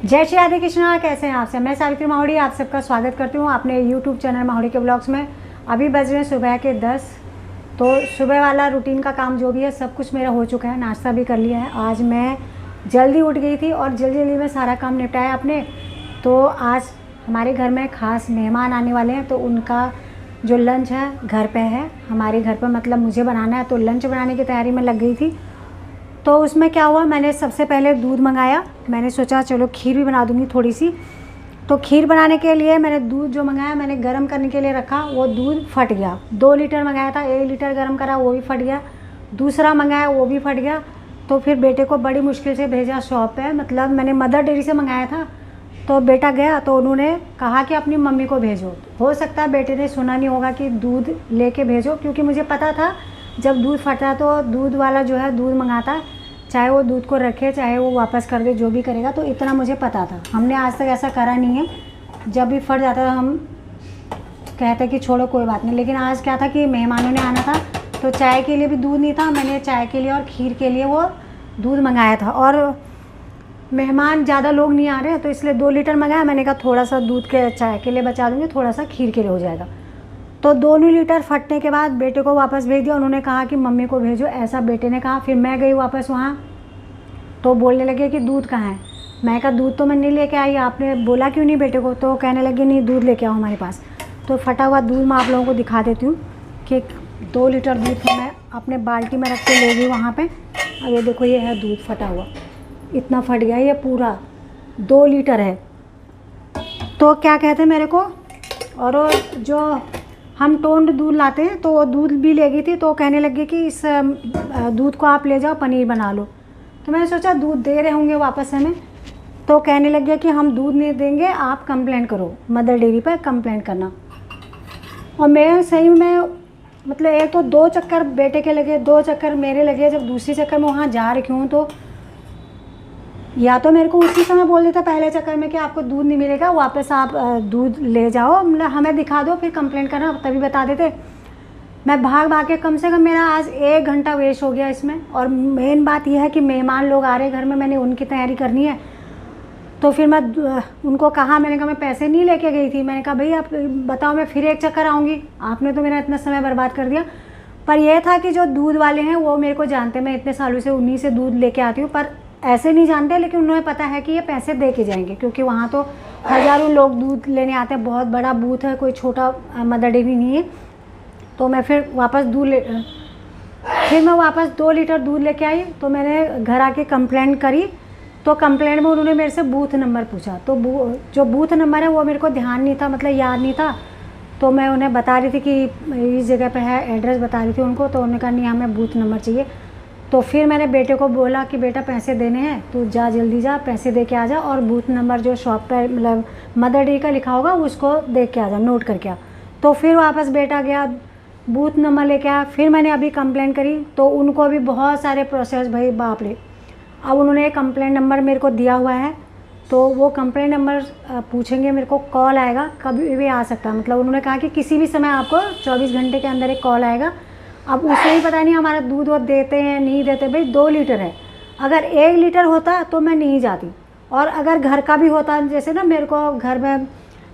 जय श्री राधे कृष्णा। कैसे हैं आप सब? मैं सावित्री माहुड़ी आप सबका स्वागत करती हूँ अपने यूट्यूब चैनल माहुड़ी के ब्लॉग्स में। अभी बज रहे हैं सुबह के 10। तो सुबह वाला रूटीन का काम जो भी है सब कुछ मेरा हो चुका है, नाश्ता भी कर लिया है। आज मैं जल्दी उठ गई थी और जल्दी जल्दी में सारा काम निपटाया अपने। तो आज हमारे घर में ख़ास मेहमान आने वाले हैं, तो उनका जो लंच है घर पे है, हमारे घर पर मतलब मुझे बनाना है। तो लंच बनाने की तैयारी में लग गई थी। तो उसमें क्या हुआ, मैंने सबसे पहले दूध मंगाया। मैंने सोचा चलो खीर भी बना दूँगी थोड़ी सी। तो खीर बनाने के लिए मैंने दूध जो मंगाया मैंने गर्म करने के लिए रखा, वो दूध फट गया। 2 लीटर मंगाया था, 1 लीटर गर्म करा वो भी फट गया। दूसरा मंगाया वो भी फट गया। तो फिर बेटे को बड़ी मुश्किल से भेजा शॉप पे, मतलब मैंने मदर डेयरी से मंगाया था। तो बेटा गया तो उन्होंने कहा कि अपनी मम्मी को भेजो। हो सकता है बेटे ने सुना नहीं होगा कि दूध लेके भेजो, क्योंकि मुझे पता था जब दूध फटता है तो दूध वाला जो है दूध मंगाता है, चाहे वो दूध को रखे चाहे वो वापस कर दे, जो भी करेगा। तो इतना मुझे पता था। हमने आज तक ऐसा करा नहीं है। जब भी फट जाता था हम कहते कि छोड़ो कोई बात नहीं। लेकिन आज क्या था कि मेहमानों ने आना था, तो चाय के लिए भी दूध नहीं था। मैंने चाय के लिए और खीर के लिए वो दूध मंगाया था, और मेहमान ज़्यादा लोग नहीं आ रहे हैं तो इसलिए 2 लीटर मंगाया। मैंने कहा थोड़ा सा दूध के चाय के लिए बचा दूँगी, थोड़ा सा खीर के लिए हो जाएगा। तो दोनों लीटर फटने के बाद बेटे को वापस भेज दिया। उन्होंने कहा कि मम्मी को भेजो, ऐसा बेटे ने कहा। फिर मैं गई वापस वहाँ, तो बोलने लगे कि दूध कहाँ है। मैं कहा दूध तो मैं नहीं लेके आई, आपने बोला क्यों नहीं बेटे को? तो कहने लगे नहीं दूध लेके आओ हमारे पास। तो फटा हुआ दूध मैं आप लोगों को दिखा देती हूँ कि 2 लीटर दूध मैं अपने बाल्टी में रख के ले गई वहाँ पे। और ये देखो ये है दूध फटा हुआ, इतना फट गया, ये पूरा 2 लीटर है। तो क्या कहते हैं मेरे को, और वो जो हम टोंड दूध लाते हैं तो वो दूध भी ले गई थी। तो कहने लगे कि इस दूध को आप ले जाओ पनीर बना लो। तो मैंने सोचा दूध दे रहे होंगे वापस हमें, तो कहने लगे कि हम दूध नहीं देंगे, आप कंप्लेंट करो, मदर डेयरी पर कंप्लेंट करना। और मैं सही में मतलब एक तो 2 चक्कर बेटे के लगे, 2 चक्कर मेरे लगे। जब दूसरी चक्कर में वहाँ जा रही हूँ तो या तो मेरे को उसी समय बोल देता पहले चक्कर में कि आपको दूध नहीं मिलेगा, वापस आप दूध ले जाओ, मतलब हमें दिखा दो, फिर कंप्लेंट करना, तभी बता देते। मैं भाग भाग के कम से कम मेरा आज 1 घंटा वेस्ट हो गया इसमें। और मेन बात यह है कि मेहमान लोग आ रहे घर में, मैंने उनकी तैयारी करनी है। तो फिर मैं उनको कहा, मैंने कहा मैं पैसे नहीं लेके गई थी। मैंने कहा भाई आप बताओ मैं फिर एक चक्कर आऊँगी, आपने तो मेरा इतना समय बर्बाद कर दिया। पर यह था कि जो दूध वाले हैं वो मेरे को जानते, मैं इतने सालों से उन्हीं से दूध लेके आती हूँ। पर ऐसे नहीं जानते, लेकिन उन्हें पता है कि ये पैसे दे के जाएंगे, क्योंकि वहाँ तो हज़ारों लोग दूध लेने आते हैं। बहुत बड़ा बूथ है, कोई छोटा मदर डेयरी नहीं है। तो मैं फिर वापस फिर मैं वापस 2 लीटर दूध लेके आई। तो मैंने घर आके कंप्लेंट करी। तो कंप्लेंट में उन्होंने मेरे से बूथ नंबर पूछा। तो जो बूथ नंबर है वो मेरे को ध्यान नहीं था, मतलब याद नहीं था। तो मैं उन्हें बता रही थी कि इस जगह पे है, एड्रेस बता रही थी उनको। तो उन्होंने कहा नहीं हमें बूथ नंबर चाहिए। तो फिर मैंने बेटे को बोला कि बेटा पैसे देने हैं, तू जा जल्दी जा पैसे दे के आ जा, और बूथ नंबर जो शॉप पर मतलब मदर डेयरी का लिखा होगा उसको देख के आ जा, नोट करके आ। तो फिर वापस बेटा गया, बूथ नंबर लेके आया। फिर मैंने अभी कंप्लेंट करी तो उनको भी बहुत सारे प्रोसेस, भाई बाप रे। अब उन्होंने एक कंप्लेंट नंबर मेरे को दिया हुआ है, तो वो कंप्लेंट नंबर पूछेंगे, मेरे को कॉल आएगा, कभी भी आ सकता है। मतलब उन्होंने कहा कि किसी भी समय आपको 24 घंटे के अंदर एक कॉल आएगा। अब उसे ही पता नहीं हमारा दूध वो देते हैं नहीं देते। भाई 2 लीटर है, अगर 1 लीटर होता तो मैं नहीं जाती। और अगर घर का भी होता, जैसे ना मेरे को घर में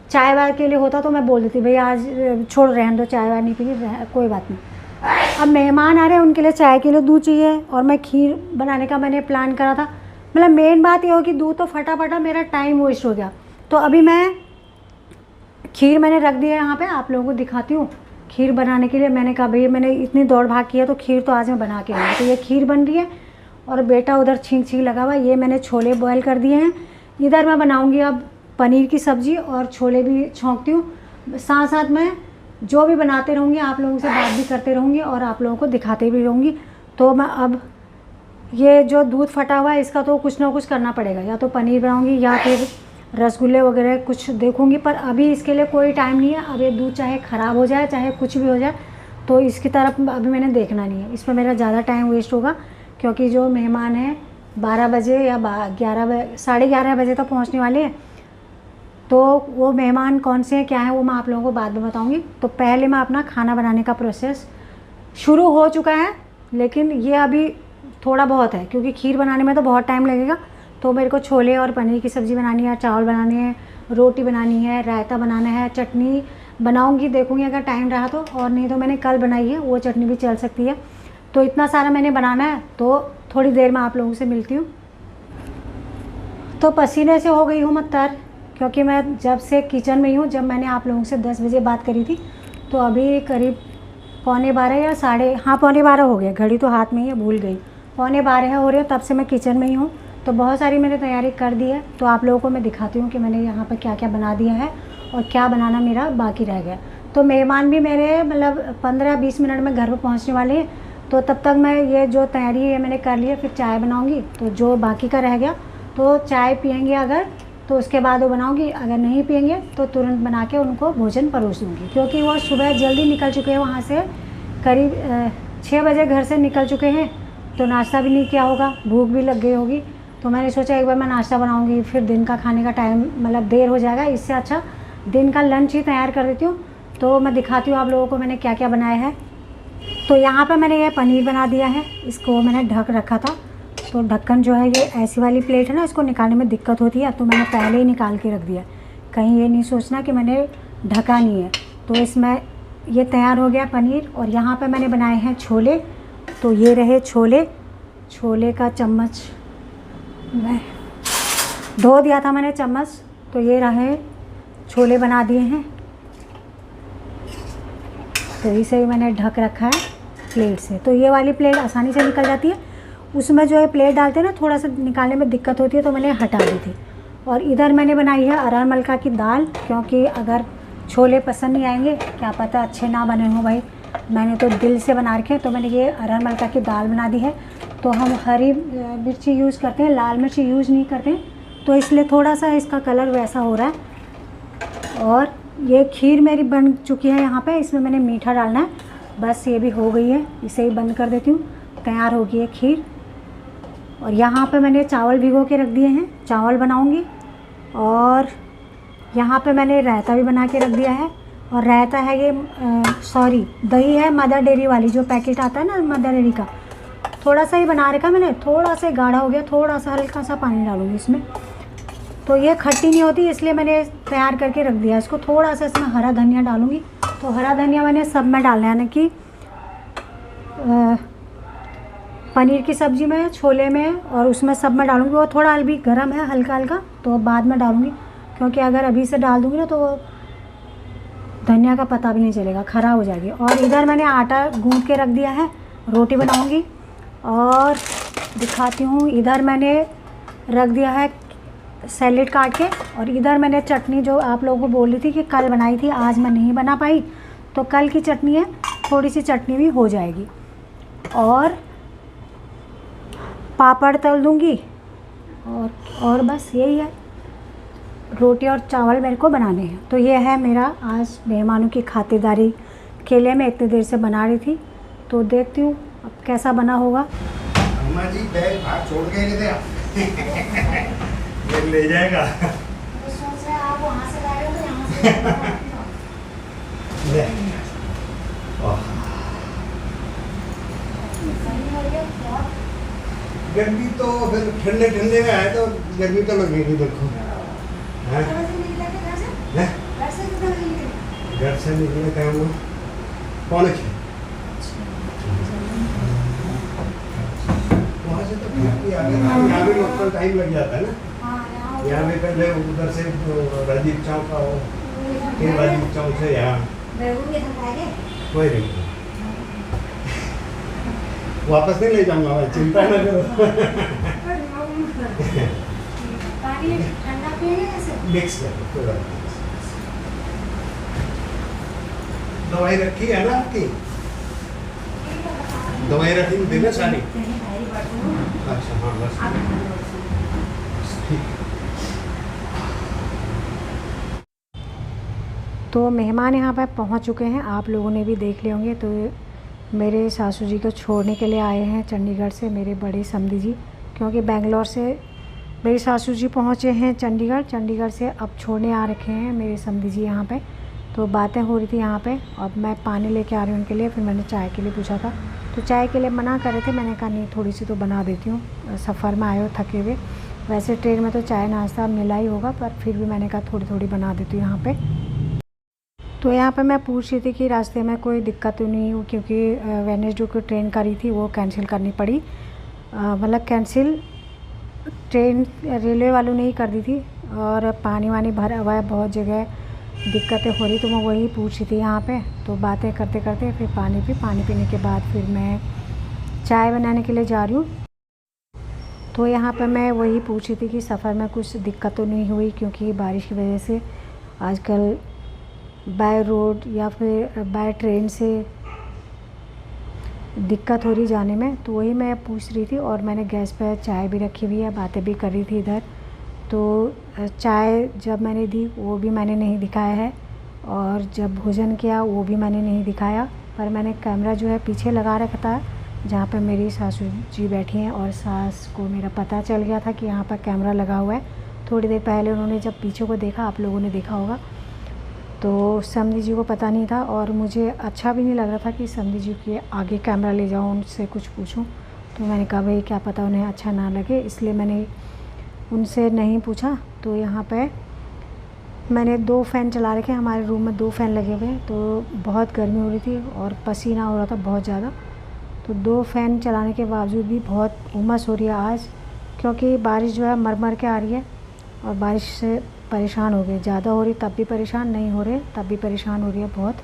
चाय वाय के लिए होता, तो मैं बोल देती भाई आज छोड़ रहने दो, चाय वाय नहीं पीनी, कोई बात नहीं। अब मेहमान आ रहे हैं, उनके लिए चाय के लिए दूध चाहिए, और मैं खीर बनाने का मैंने प्लान करा था। मतलब मेन बात ये हो कि दूध तो फटाफटा मेरा टाइम वेस्ट हो गया। तो अभी मैं खीर मैंने रख दी है यहाँ पे, आप लोगों को दिखाती हूँ। खीर बनाने के लिए मैंने कहा भैया मैंने इतनी दौड़ भाग किया तो खीर तो आज मैं बना के लाऊंगी। तो ये खीर बन रही है, और बेटा उधर छींक लगा हुआ। ये मैंने छोले बॉयल कर दिए हैं। इधर मैं बनाऊंगी अब पनीर की सब्ज़ी, और छोले भी छौंकती हूँ। साथ साथ मैं जो भी बनाते रहूँगी, आप लोगों से बात भी करते रहूँगी और आप लोगों को दिखाते भी रहूँगी। तो मैं अब ये जो दूध फटा हुआ है इसका तो कुछ ना कुछ करना पड़ेगा, या तो पनीर बनाऊँगी या फिर रसगुल्ले वगैरह कुछ देखूंगी। पर अभी इसके लिए कोई टाइम नहीं है। अब ये दूध चाहे ख़राब हो जाए चाहे कुछ भी हो जाए, तो इसकी तरफ अभी मैंने देखना नहीं है। इसमें मेरा ज़्यादा टाइम वेस्ट होगा, क्योंकि जो मेहमान हैं 12 बजे या 11 बजे 11:30 बजे तक पहुंचने वाले हैं। तो वो मेहमान कौन से हैं क्या हैं वो मैं आप लोगों को बाद में बताऊँगी। तो पहले मैं अपना खाना बनाने का प्रोसेस शुरू हो चुका है, लेकिन ये अभी थोड़ा बहुत है, क्योंकि खीर बनाने में तो बहुत टाइम लगेगा। तो मेरे को छोले और पनीर की सब्ज़ी बनानी है, चावल बनाने हैं, रोटी बनानी है, रायता बनाना है, चटनी बनाऊंगी, देखूंगी अगर टाइम रहा तो, और नहीं तो मैंने कल बनाई है वो चटनी भी चल सकती है। तो इतना सारा मैंने बनाना है, तो थोड़ी देर में आप लोगों से मिलती हूँ। तो पसीने से हो गई हूँ मैं तर, क्योंकि मैं जब से किचन में ही हूँ। जब मैंने आप लोगों से 10 बजे बात करी थी तो अभी करीब 11:15 या हाँ 11:15 हो गया, घड़ी तो हाथ में ही है, भूल गई, 11:15 हो रही है, तब से मैं किचन में ही हूँ। तो बहुत सारी मैंने तैयारी कर दी है, तो आप लोगों को मैं दिखाती हूँ कि मैंने यहाँ पर क्या क्या बना दिया है और क्या बनाना मेरा बाकी रह गया। तो मेहमान भी मेरे मतलब 15-20 मिनट में घर पर पहुँचने वाले हैं, तो तब तक मैं ये जो तैयारी है मैंने कर ली है। फिर चाय बनाऊँगी, तो जो बाकी का रह गया तो चाय पियेंगे अगर तो उसके बाद वो बनाऊँगी, अगर नहीं पियेंगे तो तुरंत बना के उनको भोजन परोस दूँगी, क्योंकि वो सुबह जल्दी निकल चुके हैं वहाँ से, करीब 6 बजे घर से निकल चुके हैं। तो नाश्ता भी नहीं किया होगा, भूख भी लग गई होगी। तो मैंने सोचा एक बार मैं नाश्ता बनाऊँगी, फिर दिन का खाने का टाइम मतलब देर हो जाएगा, इससे अच्छा दिन का लंच ही तैयार कर देती हूँ। तो मैं दिखाती हूँ आप लोगों को मैंने क्या क्या बनाया है। तो यहाँ पर मैंने ये पनीर बना दिया है, इसको मैंने ढक रखा था। तो ढक्कन जो है, ये ऐसी वाली प्लेट है ना, इसको निकालने में दिक्कत होती है, तो मैंने पहले ही निकाल के रख दिया, कहीं ये नहीं सोचना कि मैंने ढका नहीं है। तो इसमें ये तैयार हो गया पनीर। और यहाँ पे मैंने बनाए हैं छोले। तो ये रहे छोले, छोले का चम्मच मैं धो दिया था मैंने चम्मच। तो ये रहे छोले बना दिए हैं, तो इसे भी मैंने ढक रखा है प्लेट से। तो ये वाली प्लेट आसानी से निकल जाती है, उसमें जो है प्लेट डालते हैं ना, थोड़ा सा निकालने में दिक्कत होती है, तो मैंने हटा दी थी। और इधर मैंने बनाई है अरहर मलका की दाल, क्योंकि अगर छोले पसंद नहीं आएंगे, क्या पता अच्छे ना बने हों भाई, मैंने तो दिल से बना रखे हैं। तो मैंने ये अरहर मलका की दाल बना दी है। तो हम हरी मिर्ची यूज़ करते हैं, लाल मिर्ची यूज़ नहीं करते हैं, तो इसलिए थोड़ा सा इसका कलर वैसा हो रहा है। और ये खीर मेरी बन चुकी है यहाँ पे, इसमें मैंने मीठा डालना है, बस ये भी हो गई है, इसे ही बंद कर देती हूँ, तैयार हो गई है खीर। और यहाँ पे मैंने चावल भिगो के रख दिए हैं, चावल बनाऊँगी। और यहाँ पे मैंने रायता भी बना के रख दिया है। और रायता है ये दही है मदर डेयरी वाली, जो पैकेट आता है ना मदर डेयरी का, थोड़ा सा ही बना रखा मैंने, थोड़ा सा गाढ़ा हो गया, थोड़ा सा हल्का सा पानी डालूंगी इसमें, तो ये खट्टी नहीं होती, इसलिए मैंने तैयार करके रख दिया इसको। थोड़ा सा इसमें हरा धनिया डालूंगी। तो हरा धनिया मैंने सब में डालना है, यानी कि पनीर की सब्ज़ी में, छोले में और उसमें सब में डालूंगी। वो थोड़ा अभी गर्म है हल्का हल्का, तो बाद में डालूंगी, क्योंकि अगर अभी से डाल दूँगी ना तो धनिया का पता भी नहीं चलेगा, ख़राब हो जाएगी। और इधर मैंने आटा गूँथ के रख दिया है, रोटी बनाऊंगी। और दिखाती हूँ, इधर मैंने रख दिया है सैलेड काट के। और इधर मैंने चटनी, जो आप लोगों को बोल रही थी कि कल बनाई थी, आज मैं नहीं बना पाई, तो कल की चटनी है, थोड़ी सी चटनी भी हो जाएगी। और पापड़ तल दूँगी, और बस यही है, रोटी और चावल मेरे को बनाने हैं। तो ये है मेरा आज मेहमानों की खातिरदारी के लिए मैं इतनी देर से बना रही थी। तो देखती हूँ अब कैसा बना होगा। अम्मा जी बैग बाहर छोड़ के गए थे आप। ये ले जाएगा। तो सोच रहे आप वहाँ से लाए हो तो यहाँ से ले। गर्मी तो फिर ठंडे ठंडे में आए तो गर्मी तो लगेगी, देखो घर से निकले थे हम 5:45। वहाँ से तो यहाँ भी लोकल टाइम लग जाता है ना। यहाँ भी पहले उधर से राजीव चौक का हो, फिर राजीव चौक से यहाँ कोई नहीं, वापस नहीं ले जाऊँगा मैं, चिंता न करो। मिक्स कर कोई बात नहीं। दवाई रखी है ना आपकी? दवाई रखी थी ना सारी? अच्छा हाँ बस ठीक। तो मेहमान यहाँ पर पहुँच चुके हैं, आप लोगों ने भी देख लिए होंगे। तो मेरे सासू जी को छोड़ने के लिए आए हैं चंडीगढ़ से मेरे बड़े समधी जी, क्योंकि बेंगलोर से मेरे सासू जी पहुँचे हैं चंडीगढ़ से अब छोड़ने आ रखे हैं मेरे समधी जी यहाँ पे। तो बातें हो रही थी यहाँ पे, और मैं पानी लेके आ रही हूँ उनके लिए। फिर मैंने चाय के लिए पूछा था, तो चाय के लिए मना कर रहे थे, मैंने कहा नहीं थोड़ी सी तो बना देती हूँ, सफ़र में आए हो थके हुए। वैसे ट्रेन में तो चाय नाश्ता मिला ही होगा, पर फिर भी मैंने कहा थोड़ी थोड़ी बना देती हूँ यहाँ पे। तो यहाँ पे मैं पूछ रही थी कि रास्ते में कोई दिक्कत तो नहीं हुई, क्योंकि वेडनेसडे को ट्रेन करी थी वो कैंसिल करनी पड़ी। मतलब कैंसिल ट्रेन रेलवे वालों ने ही कर दी थी, और पानी वानी भरा हुआ है, बहुत जगह दिक्कतें हो रही। तो मैं वही पूछ रही थी यहाँ पे। तो बातें करते करते फिर पानी पीने के बाद फिर मैं चाय बनाने के लिए जा रही हूँ। तो यहाँ पे मैं वही पूछ रही थी कि सफ़र में कुछ दिक्कत तो नहीं हुई, क्योंकि बारिश की वजह से आजकल बाय रोड या फिर बाय ट्रेन से दिक्कत हो रही जाने में। तो वही मैं पूछ रही थी, और मैंने गैस पर चाय भी रखी हुई है, बातें भी कर रही थी इधर। तो चाय जब मैंने दी वो भी मैंने नहीं दिखाया है, और जब भोजन किया वो भी मैंने नहीं दिखाया। पर मैंने कैमरा जो है पीछे लगा रखा था, जहाँ पर मेरी सासू जी बैठी हैं, और सास को मेरा पता चल गया था कि यहाँ पर कैमरा लगा हुआ है। थोड़ी देर पहले उन्होंने जब पीछे को देखा, आप लोगों ने देखा होगा, तो समधी जी को पता नहीं था, और मुझे अच्छा भी नहीं लग रहा था कि समधी जी के आगे कैमरा ले जाऊँ, उनसे कुछ पूछूं। तो मैंने कहा भाई क्या पता उन्हें अच्छा ना लगे, इसलिए मैंने उनसे नहीं पूछा। तो यहाँ पे मैंने 2 फ़ैन चला रखे, हमारे रूम में 2 फ़ैन लगे हुए हैं। तो बहुत गर्मी हो रही थी और पसीना हो रहा था बहुत ज़्यादा। तो 2 फ़ैन चलाने के बावजूद भी बहुत उमस हो रही है आज, क्योंकि बारिश जो है मर के आ रही है, और बारिश से परेशान हो गए। ज़्यादा हो रही तब भी परेशान, नहीं हो रहे तब भी परेशान हो रही है बहुत।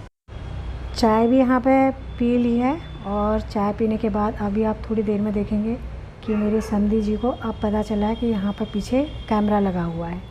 चाय भी यहाँ पे पी ली है, और चाय पीने के बाद अभी आप थोड़ी देर में देखेंगे कि मेरे समधी जी को अब पता चला है कि यहाँ पर पीछे कैमरा लगा हुआ है।